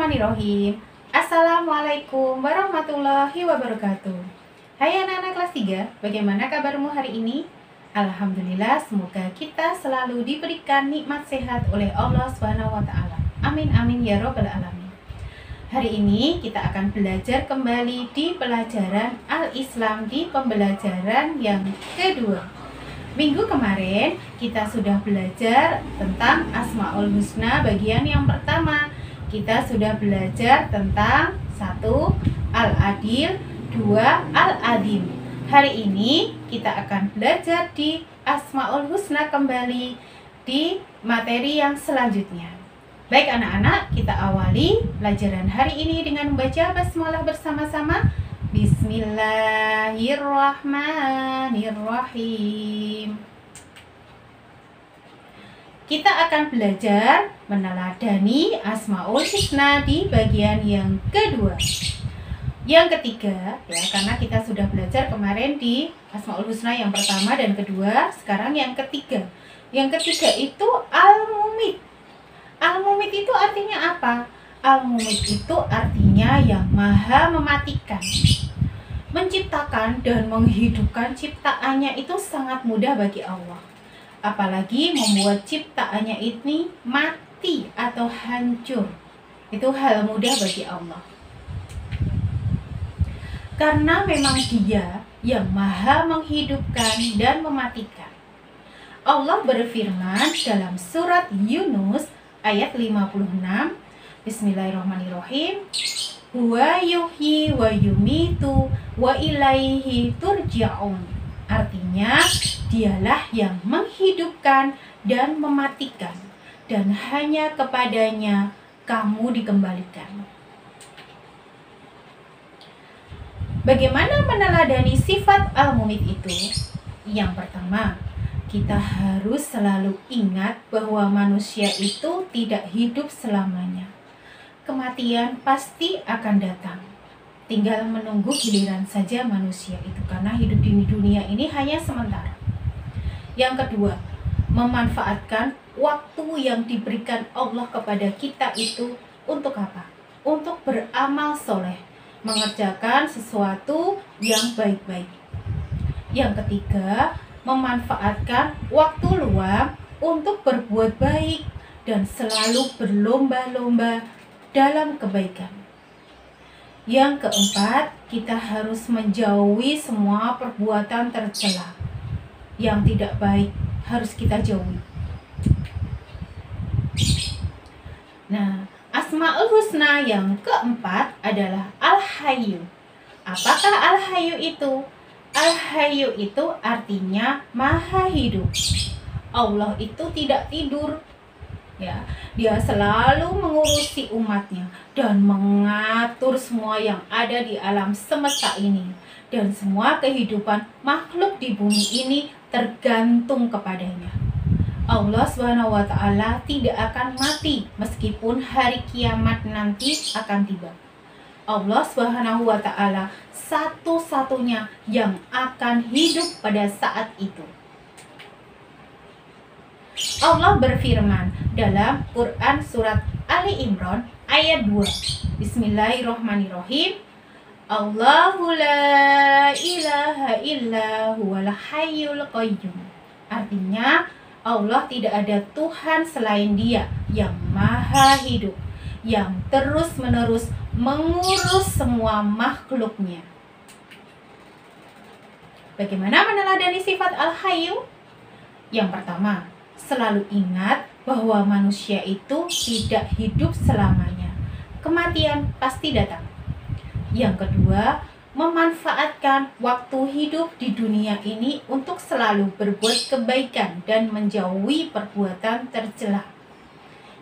Bismillahirrahmanirrahim. Assalamualaikum warahmatullahi wabarakatuh. Hai anak-anak kelas 3, bagaimana kabarmu hari ini? Alhamdulillah, semoga kita selalu diberikan nikmat sehat oleh Allah SWT. Amin amin ya robbal alamin. Hari ini kita akan belajar kembali di pelajaran Al-Islam di pembelajaran yang kedua. Minggu kemarin kita sudah belajar tentang Asmaul Husna bagian yang pertama. Kita sudah belajar tentang 1. Al-Adil, 2. Al-Adim. Hari ini kita akan belajar di Asmaul Husna kembali di materi yang selanjutnya. Baik anak-anak, kita awali pelajaran hari ini dengan membaca basmalah bersama-sama. Bismillahirrahmanirrahim. Kita akan belajar meneladani Asmaul Husna di bagian yang kedua. Yang ketiga, ya, karena kita sudah belajar kemarin di Asmaul Husna yang pertama dan kedua, sekarang yang ketiga. Yang ketiga itu Al-Mumit. Al-Mumit itu artinya apa? Al-Mumit itu artinya yang maha mematikan. Menciptakan dan menghidupkan ciptaannya itu sangat mudah bagi Allah. Apalagi membuat ciptaannya ini mati atau hancur. Itu hal mudah bagi Allah. Karena memang Dia yang maha menghidupkan dan mematikan. Allah berfirman dalam surat Yunus ayat 56. Bismillahirrahmanirrahim. Huwa yuhyi wa yumitu wa ilaihi turja'un. Artinya, dialah yang menghidupkan dan mematikan, dan hanya kepadanya kamu dikembalikan. Bagaimana meneladani sifat Al-Mumit itu? Yang pertama, kita harus selalu ingat bahwa manusia itu tidak hidup selamanya. Kematian pasti akan datang. Tinggal menunggu giliran saja manusia itu, karena hidup di dunia ini hanya sementara. Yang kedua, memanfaatkan waktu yang diberikan Allah kepada kita itu untuk apa? Untuk beramal soleh, mengerjakan sesuatu yang baik-baik. Yang ketiga, memanfaatkan waktu luang untuk berbuat baik dan selalu berlomba-lomba dalam kebaikan. Yang keempat, kita harus menjauhi semua perbuatan tercela. Yang tidak baik harus kita jauhi. Nah, Asmaul Husna yang keempat adalah Al-Hayyu. Apakah Al-Hayyu itu? Al-Hayyu itu artinya maha hidup. Allah itu tidak tidur. Ya, Dia selalu mengurusi umatnya dan mengatur semua yang ada di alam semesta ini, dan semua kehidupan makhluk di bumi ini tergantung kepadanya. Allah SWT tidak akan mati meskipun hari kiamat nanti akan tiba. Allah SWT satu-satunya yang akan hidup pada saat itu. Allah berfirman dalam Quran surat Ali Imran ayat 2. Bismillahirrahmanirrahim. Allahu la ilaha illa huwal hayyul qayyum. Artinya, Allah tidak ada Tuhan selain Dia yang maha hidup, yang terus-menerus mengurus semua makhluknya. Bagaimana meneladani sifat Al-Hayyu? Yang pertama, selalu ingat bahwa manusia itu tidak hidup selamanya. Kematian pasti datang. Yang kedua, memanfaatkan waktu hidup di dunia ini untuk selalu berbuat kebaikan dan menjauhi perbuatan tercela.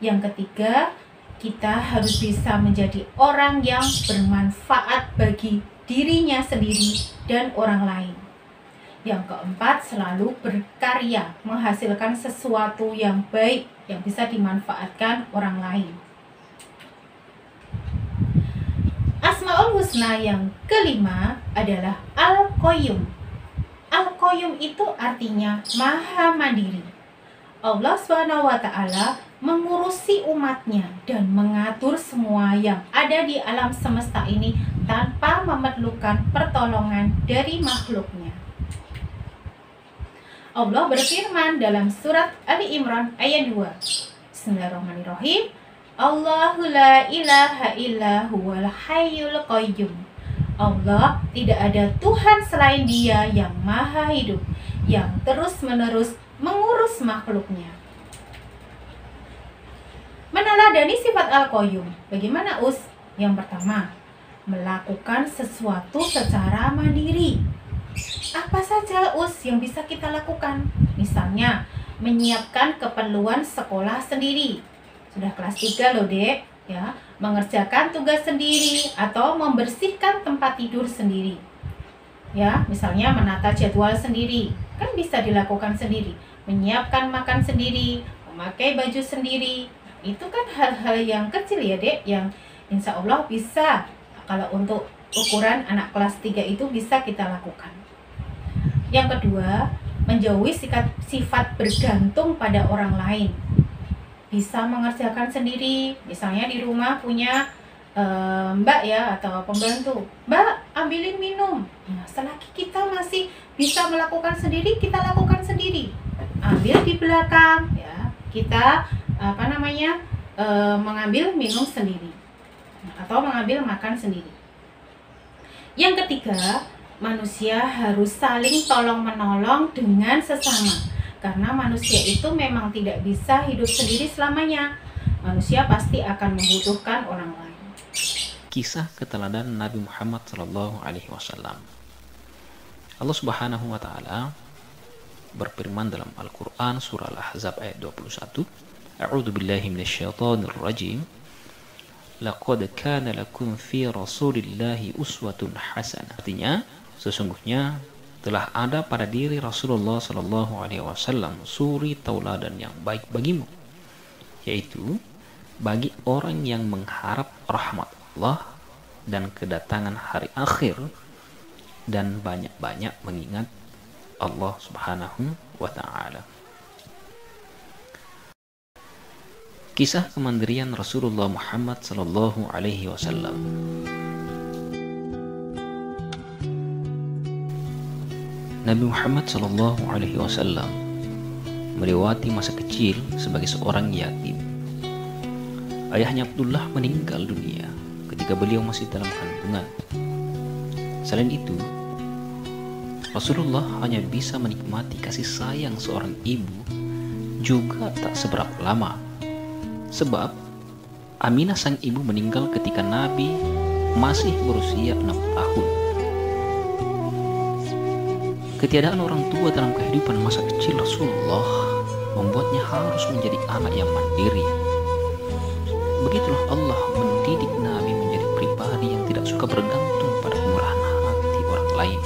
Yang ketiga, kita harus bisa menjadi orang yang bermanfaat bagi dirinya sendiri dan orang lain. Yang keempat, selalu berkarya, menghasilkan sesuatu yang baik yang bisa dimanfaatkan orang lain. Asmaul Husna yang kelima adalah Al-Qayyum. Al-Qayyum itu artinya maha mandiri. Allah SWT mengurusi umatnya dan mengatur semua yang ada di alam semesta ini tanpa memerlukan pertolongan dari makhluknya. Allah berfirman dalam surat Ali Imran ayat 2. Bismillahirrahmanirrahim. Allahu la ilaha illa huwal hayyul qayyum. Allah, tidak ada Tuhan selain Dia yang maha hidup, yang terus-menerus mengurus makhluknya. Meneladani sifat Al-Qayyum. Bagaimana, Us? Yang pertama, melakukan sesuatu secara mandiri. Apa saja, Us, yang bisa kita lakukan? Misalnya, menyiapkan keperluan sekolah sendiri. Sudah kelas 3 loh, Dek, ya. Mengerjakan tugas sendiri atau membersihkan tempat tidur sendiri. Ya, misalnya menata jadwal sendiri, kan bisa dilakukan sendiri. Menyiapkan makan sendiri, memakai baju sendiri. Itu kan hal-hal yang kecil ya, Dek, yang insya Allah bisa, kalau untuk ukuran anak kelas 3 itu bisa kita lakukan. Yang kedua, menjauhi sifat bergantung pada orang lain. Bisa mengerjakan sendiri, misalnya di rumah punya mbak ya atau pembantu, mbak ambilin minum. Nah, selagi kita masih bisa melakukan sendiri, kita lakukan sendiri. Ambil di belakang, ya kita mengambil minum sendiri atau mengambil makan sendiri. Yang ketiga, manusia harus saling tolong-menolong dengan sesama, karena manusia itu memang tidak bisa hidup sendiri selamanya. Manusia pasti akan membutuhkan orang lain. Kisah keteladanan Nabi Muhammad SAW. Allah Subhanahu wa Ta'ala berfirman dalam Al-Quran surah Al-Ahzab ayat 21. A'udzu billahi minasyaitonir rajim. Laqad kana lakum fi Rasulillahi uswatun hasanah. Artinya, sesungguhnya telah ada pada diri Rasulullah sallallahu alaihi wasallam suri tauladan yang baik bagimu, yaitu bagi orang yang mengharap rahmat Allah dan kedatangan hari akhir dan banyak-banyak mengingat Allah Subhanahu wa Ta'ala. Kisah kemandirian Rasulullah Muhammad sallallahu alaihi wasallam. Nabi Muhammad sallallahu alaihi wasallam melewati masa kecil sebagai seorang yatim. Ayahnya Abdullah meninggal dunia ketika beliau masih dalam kandungan. Selain itu, Rasulullah hanya bisa menikmati kasih sayang seorang ibu juga tak seberapa lama. Sebab Aminah sang ibu meninggal ketika Nabi masih berusia 6 tahun. Ketiadaan orang tua dalam kehidupan masa kecil Rasulullah membuatnya harus menjadi anak yang mandiri. Begitulah Allah mendidik Nabi menjadi pribadi yang tidak suka bergantung pada kemurahan hati orang lain.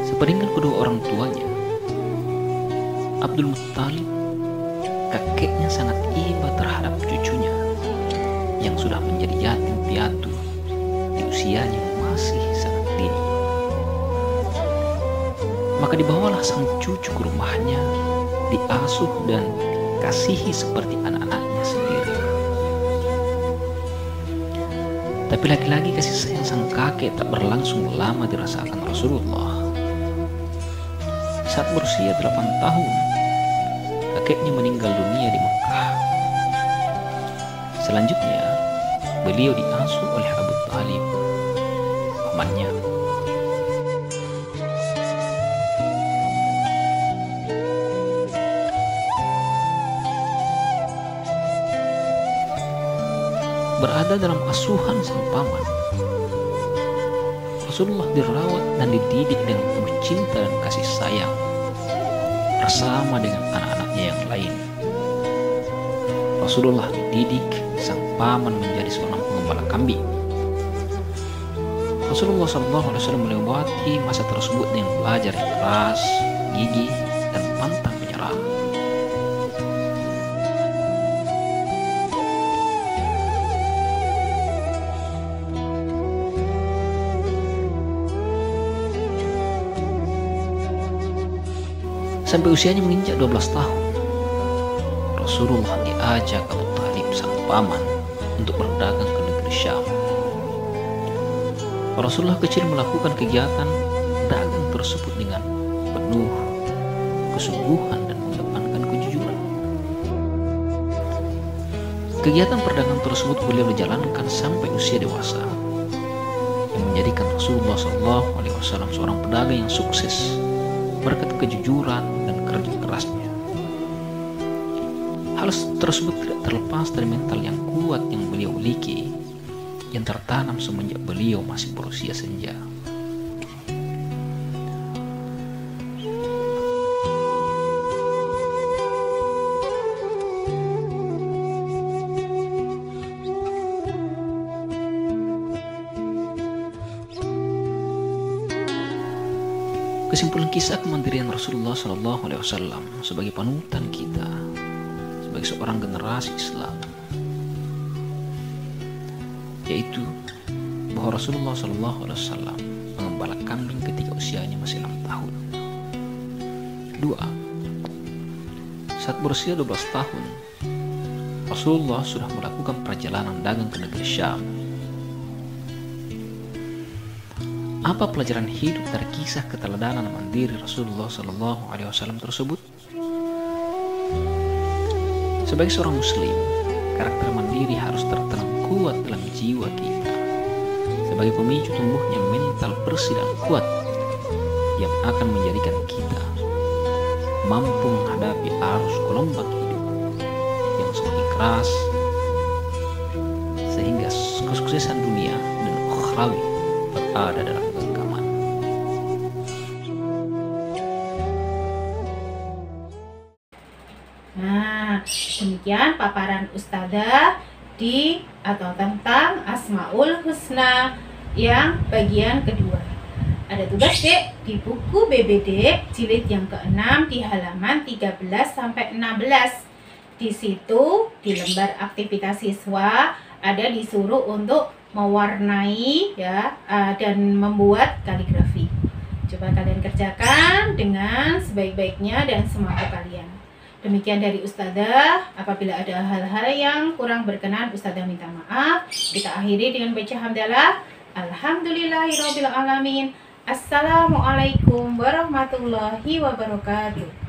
Sepeninggal kedua orang tuanya, Abdul Muttalib, kakeknya sangat iba terhadap cucunya yang sudah menjadi yatim piatu di usianya masih sangat dini. Maka dibawalah sang cucu ke rumahnya, diasuh dan dikasihi seperti anak-anaknya sendiri. Tapi lagi-lagi kasih sayang sang kakek tak berlangsung lama dirasakan Rasulullah. Saat berusia 8 tahun, kakeknya meninggal dunia di Mekah. Selanjutnya, beliau diasuh oleh Abu Talib, pamannya. Berada dalam asuhan sang paman, Rasulullah dirawat dan dididik dengan penuh cinta dan kasih sayang bersama dengan anak-anaknya yang lain. Rasulullah dididik sang paman menjadi seorang pengembala kambing. Rasulullah SAW melewati masa tersebut dengan belajar yang keras, gigih, dan pantang menyerah. Sampai usianya menginjak 12 tahun, Rasulullah diajak Abu Talib sang paman untuk berdagang ke negeri Syam. Rasulullah kecil melakukan kegiatan dagang tersebut dengan penuh kesungguhan dan mengedepankan kejujuran. Kegiatan perdagangan tersebut beliau jalankan sampai usia dewasa, yang menjadikan Rasulullah SAW seorang pedagang yang sukses berkat kejujuran dan kerja kerasnya. Hal tersebut tidak terlepas dari mental yang kuat yang beliau miliki, yang tertanam semenjak beliau masih berusia senja. Kesimpulan kisah kemandirian Rasulullah SAW sebagai panutan kita, sebagai seorang generasi Islam, yaitu bahwa Rasulullah SAW mengembala kambing ketika usianya masih 6 tahun. 2. Saat berusia 12 tahun, Rasulullah sudah melakukan perjalanan dagang ke negeri Syam. Apa pelajaran hidup dari kisah keteladanan mandiri Rasulullah SAW tersebut? Sebagai seorang Muslim, karakter mandiri harus tertanam kuat dalam jiwa kita, sebagai pemicu tumbuhnya mental bersih dan kuat yang akan menjadikan kita mampu menghadapi arus gelombang hidup yang semakin keras, sehingga kesuksesan dunia dan ukhrawi berada dalam genggaman. Nah, demikian paparan Ustadzah tentang Asmaul Husna yang bagian kedua. Ada tugas Dek di buku BBD jilid yang ke-6 di halaman 13-16. Di situ di lembar aktivitas siswa ada disuruh untuk mewarnai dan membuat kaligrafi. Coba kalian kerjakan dengan sebaik-baiknya dan semampu kalian. Demikian dari Ustadzah. Apabila ada hal-hal yang kurang berkenan, Ustadzah minta maaf. Kita akhiri dengan baca hamdalah. Alhamdulillahirobbilalamin. Assalamualaikum warahmatullahi wabarakatuh.